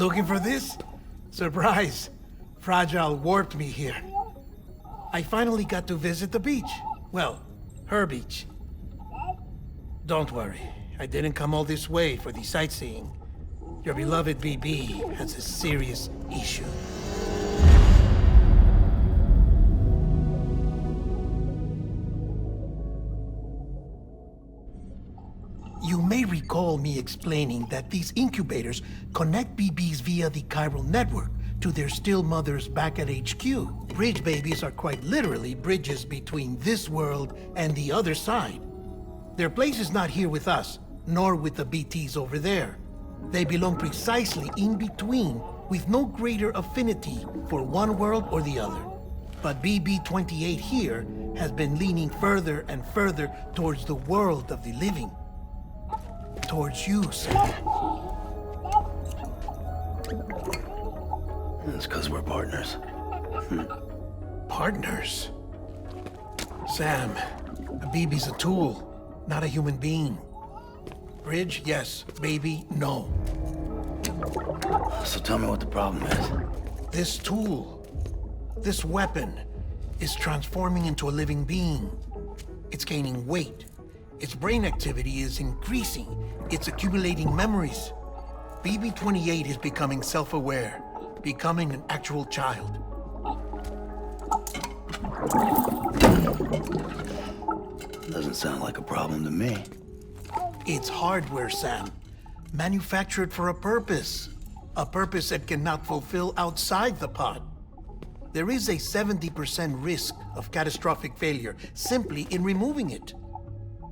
Looking for this? Surprise. Fragile warped me here. I finally got to visit the beach. Well, her beach. Don't worry. I didn't come all this way for the sightseeing. Your beloved BB has a serious issue. You may recall me explaining that these incubators connect BBs via the chiral network to their still mothers back at HQ. Bridge babies are quite literally bridges between this world and the other side. Their place is not here with us, nor with the BTs over there. They belong precisely in between, with no greater affinity for one world or the other. But BB-28 here has been leaning further and further towards the world of the living. Towards you, Sam. It's because we're partners. Partners? Sam, a BB's a tool, not a human being. Bridge, yes. Baby, no. So tell me what the problem is. This tool, this weapon, is transforming into a living being. It's gaining weight. Its brain activity is increasing. It's accumulating memories. BB-28 is becoming self-aware, becoming an actual child. Doesn't sound like a problem to me. It's hardware, Sam. Manufactured for a purpose. A purpose that cannot fulfill outside the pod. There is a 70% risk of catastrophic failure simply in removing it.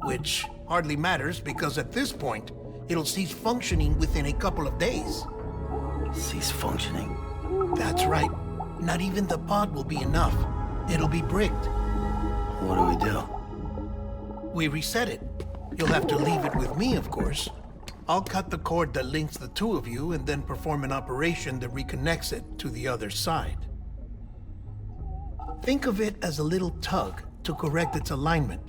Which hardly matters because at this point, it'll cease functioning within a couple of days. Cease functioning? That's right. Not even the pod will be enough. It'll be bricked. What do we do? We reset it. You'll have to leave it with me, of course. I'll cut the cord that links the two of you and then perform an operation that reconnects it to the other side. Think of it as a little tug to correct its alignment,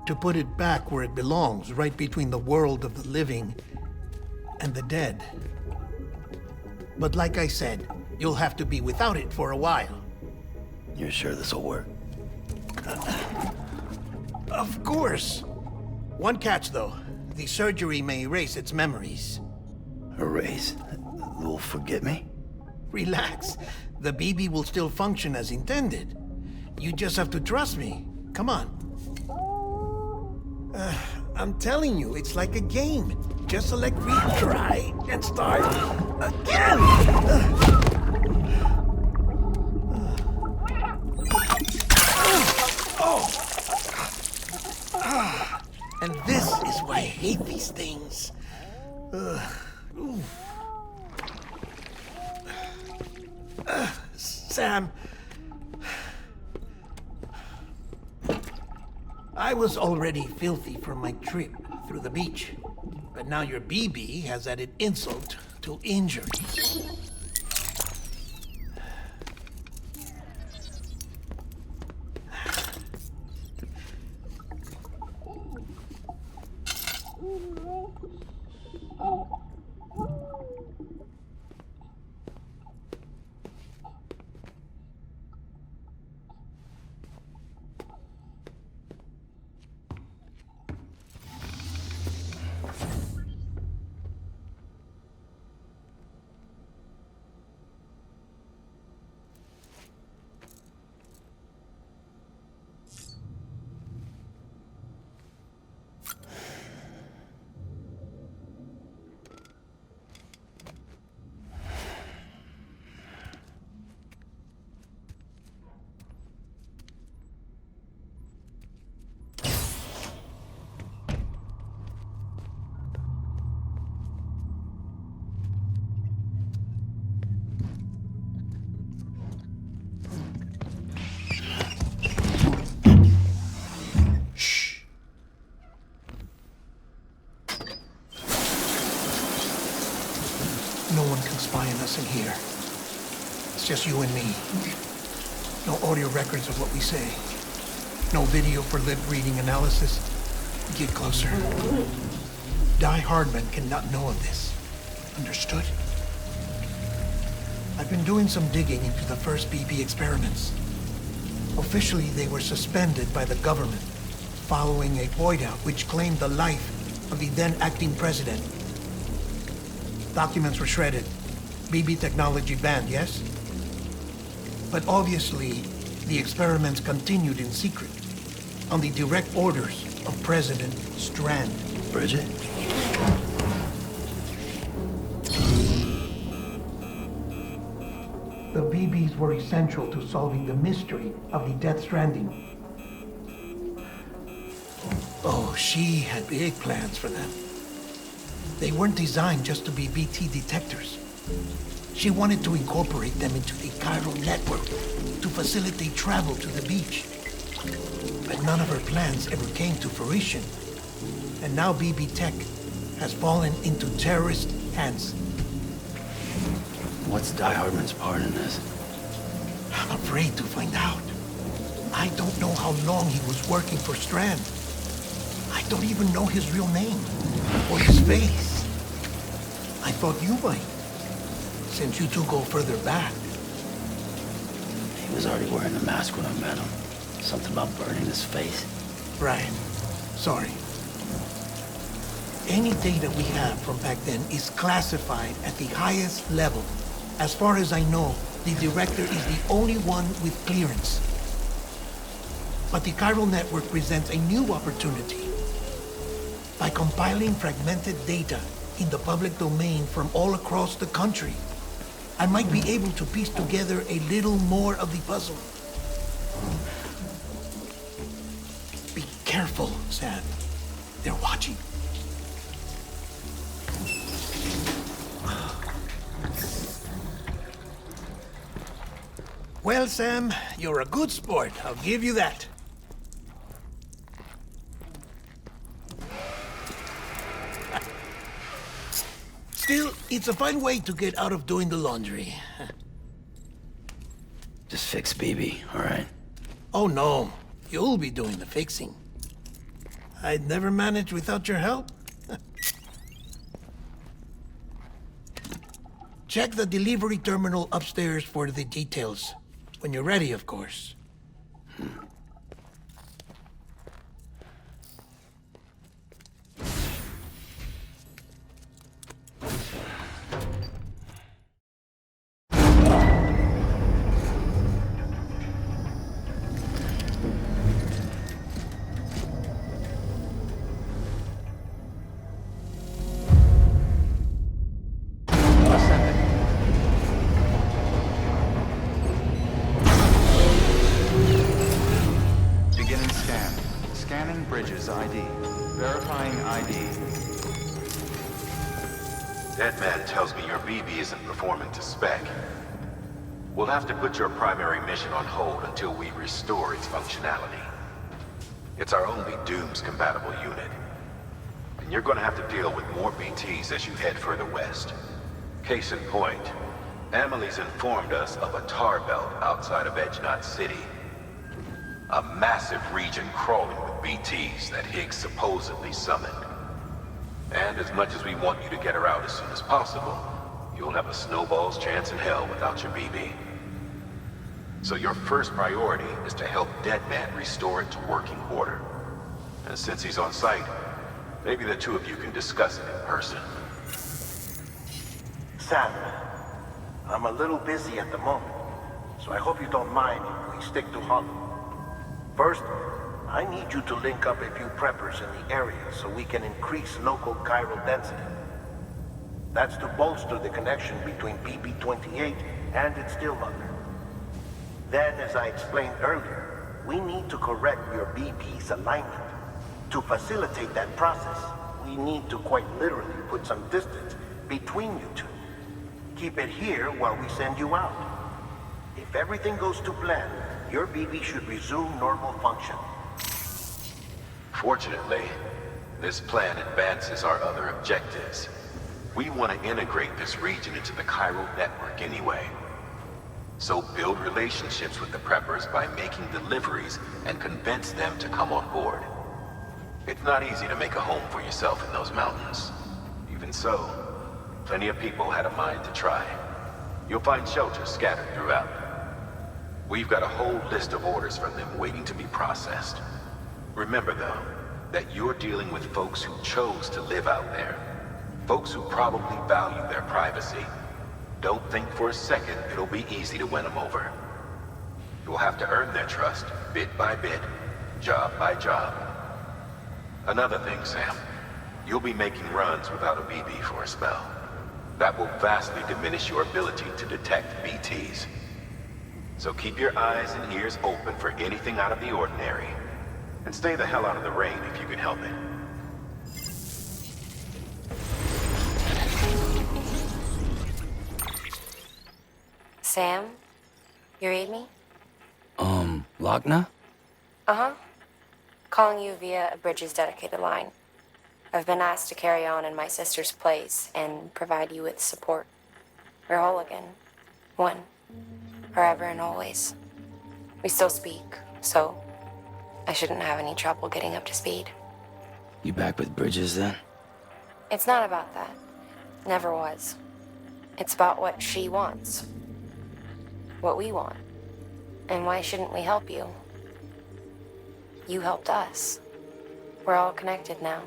to put it back where it belongs, right between the world of the living and the dead. But like I said, you'll have to be without it for a while. You're sure this'll work? Of course. One catch, though. The surgery may erase its memories. Erase? Will forget me? Relax. The BB will still function as intended. You just have to trust me. Come on. I'm telling you, it's like a game. Just select retry and start again! And this is why I hate these things. Sam, I was already filthy from my trip through the beach, but now your BB has added insult to injury. No one can spy on us in here. It's just you and me. No audio records of what we say. No video for lip-reading analysis. Get closer. Daihardman cannot know of this. Understood? I've been doing some digging into the first BB experiments. Officially, they were suspended by the government following a void out which claimed the life of the then acting president. Documents were shredded. BB technology banned, yes? But obviously, the experiments continued in secret, on the direct orders of President Strand. Bridget? The BBs were essential to solving the mystery of the Death Stranding. Oh, she had big plans for them. They weren't designed just to be BT detectors. She wanted to incorporate them into the chiral network to facilitate travel to the beach. But none of her plans ever came to fruition. And now BB Tech has fallen into terrorist hands. What's Daihardman's part in this? I'm afraid to find out. I don't know how long he was working for Strand. I don't even know his real name or his face. I thought you might, since you two go further back. He was already wearing the mask when I met him. Something about burning his face. Right. Sorry. Any data we have from back then is classified at the highest level. As far as I know, the director is the only one with clearance. But the chiral network presents a new opportunity. By compiling fragmented data in the public domain from all across the country, I might be able to piece together a little more of the puzzle. Be careful, Sam. They're watching. Well, Sam, you're a good sport. I'll give you that. Still, it's a fine way to get out of doing the laundry. Just fix BB, all right? Oh, no. You'll be doing the fixing. I'd never manage without your help. Check the delivery terminal upstairs for the details. When you're ready, of course. Deadman tells me your BB isn't performing to spec. We'll have to put your primary mission on hold until we restore its functionality. It's our only Dooms-compatible unit. And you're gonna have to deal with more BTs as you head further west. Case in point, Amelie's informed us of a tar belt outside of Edge Knot City. A massive region crawling with BTs that Higgs supposedly summoned. And as much as we want you to get her out as soon as possible, you'll have a snowball's chance in hell without your BB. So your first priority is to help Deadman restore it to working order. And since he's on site, maybe the two of you can discuss it in person. Sam, I'm a little busy at the moment, so I hope you don't mind if we stick to Hollow. First, I need you to link up a few preppers in the area so we can increase local chiral density. That's to bolster the connection between BB-28 and its stillmother. Then, as I explained earlier, we need to correct your BB's alignment. To facilitate that process, we need to quite literally put some distance between you two. Keep it here while we send you out. If everything goes to plan, your BB should resume normal function. Fortunately, this plan advances our other objectives. We want to integrate this region into the chiral network anyway. So build relationships with the preppers by making deliveries and convince them to come on board. It's not easy to make a home for yourself in those mountains. Even so, plenty of people had a mind to try. You'll find shelters scattered throughout. We've got a whole list of orders from them waiting to be processed. Remember, though, that you're dealing with folks who chose to live out there. Folks who probably value their privacy. Don't think for a second it'll be easy to win them over. You'll have to earn their trust, bit by bit, job by job. Another thing, Sam. You'll be making runs without a BB for a spell. That will vastly diminish your ability to detect BTs. So keep your eyes and ears open for anything out of the ordinary. And stay the hell out of the rain if you can help it. Sam? You read me? Lochna? Uh-huh. Calling you via a Bridges dedicated line. I've been asked to carry on in my sister's place and provide you with support. We're whole again. One. Forever and always. We still speak, so I shouldn't have any trouble getting up to speed. You back with Bridges then? It's not about that. Never was. It's about what she wants. What we want. And why shouldn't we help you? You helped us. We're all connected now.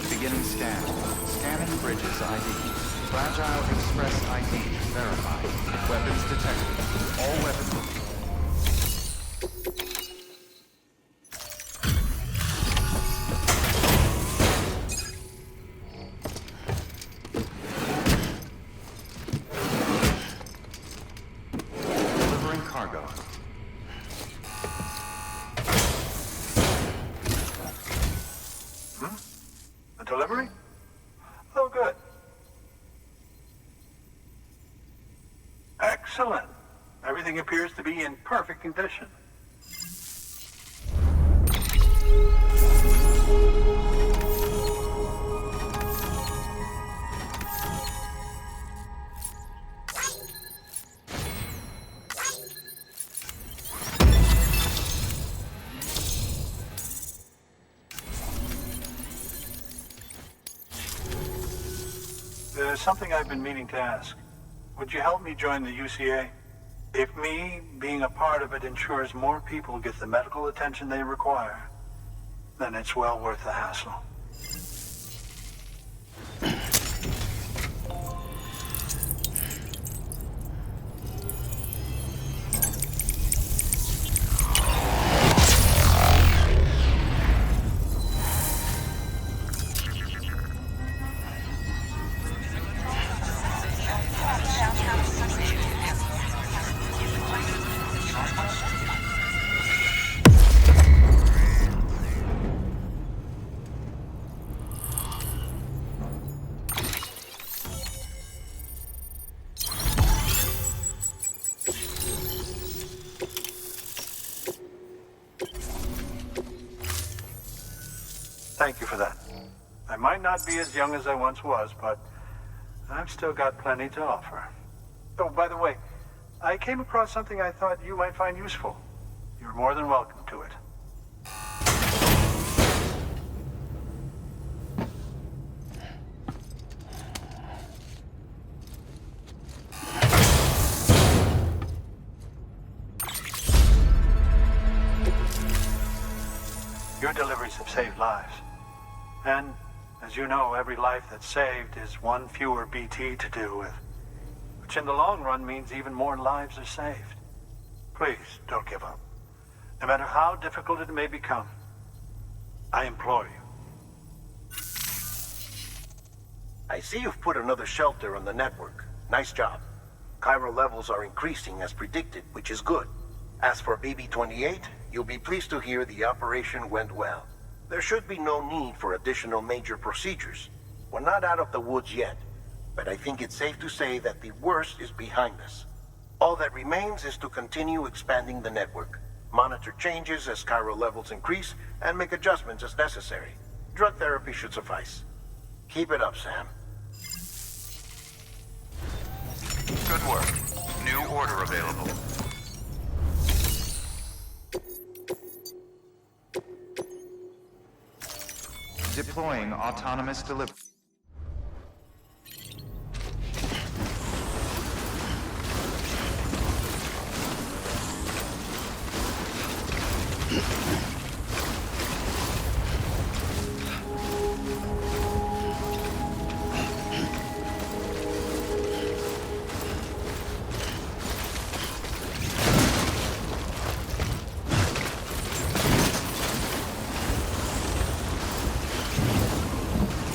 Beginning scan. Scanning Bridges ID. Fragile Express ID verified. Weapons detected. All weapons. Delivering cargo. A delivery? Oh, good. Excellent. Everything appears to be in perfect condition. There's something I've been meaning to ask. Would you help me join the UCA? If me being a part of it ensures more people get the medical attention they require, then it's well worth the hassle. Thank you for that. I might not be as young as I once was, but I've still got plenty to offer. Oh, by the way, I came across something I thought you might find useful. You're more than welcome to it. Your deliveries have saved lives. And, as you know, every life that's saved is one fewer BT to deal with. Which in the long run means even more lives are saved. Please, don't give up. No matter how difficult it may become, I implore you. I see you've put another shelter on the network. Nice job. Chiral levels are increasing as predicted, which is good. As for BB-28, you'll be pleased to hear the operation went well. There should be no need for additional major procedures. We're not out of the woods yet, but I think it's safe to say that the worst is behind us. All that remains is to continue expanding the network, monitor changes as chiral levels increase, and make adjustments as necessary. Drug therapy should suffice. Keep it up, Sam. Good work. New order available. Deploying autonomous delivery.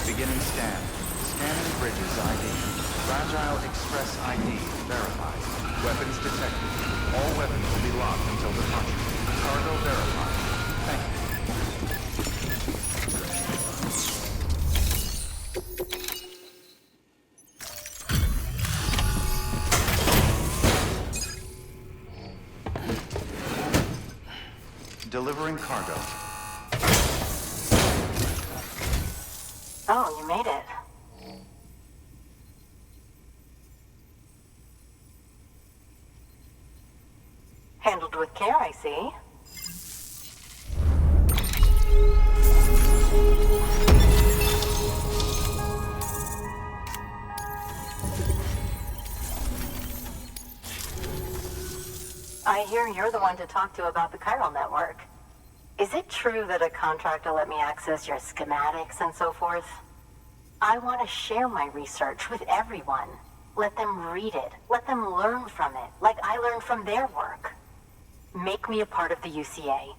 Beginning scan. Scanning bridges ID. Fragile Express ID verified. Weapons detected. All weapons will be locked until departure. Cargo verified. Thank you. Delivering cargo. Oh, you made it. Handled with care, I see. I hear you're the one to talk to about the chiral network. Is it true that a contractor let me access your schematics and so forth? I want to share my research with everyone. Let them read it. Let them learn from it, like I learned from their work. Make me a part of the UCA.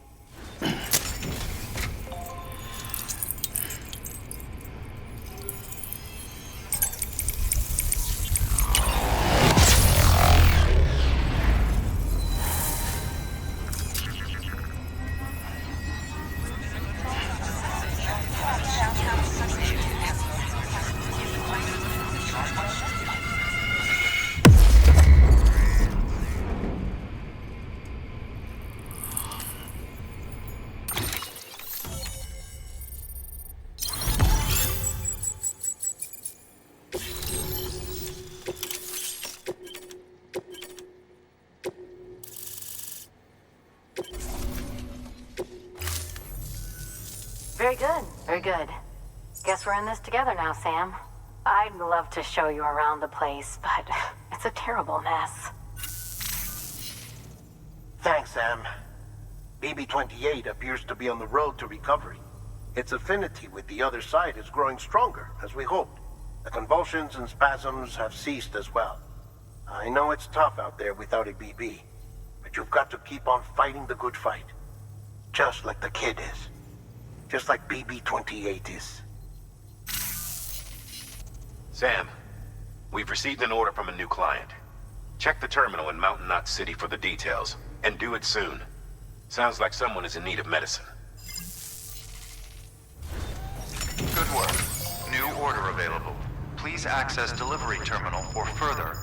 Very good, very good. Guess we're in this together now, Sam. I'd love to show you around the place, but it's a terrible mess. Thanks, Sam. BB-28 appears to be on the road to recovery. Its affinity with the other side is growing stronger, as we hoped. The convulsions and spasms have ceased as well. I know it's tough out there without a BB, but you've got to keep on fighting the good fight. Just like the kid is. Just like BB-28 is. Sam, we've received an order from a new client. Check the terminal in Mountain Knot City for the details, and do it soon. Sounds like someone is in need of medicine. Good work. New order available. Please access delivery terminal for further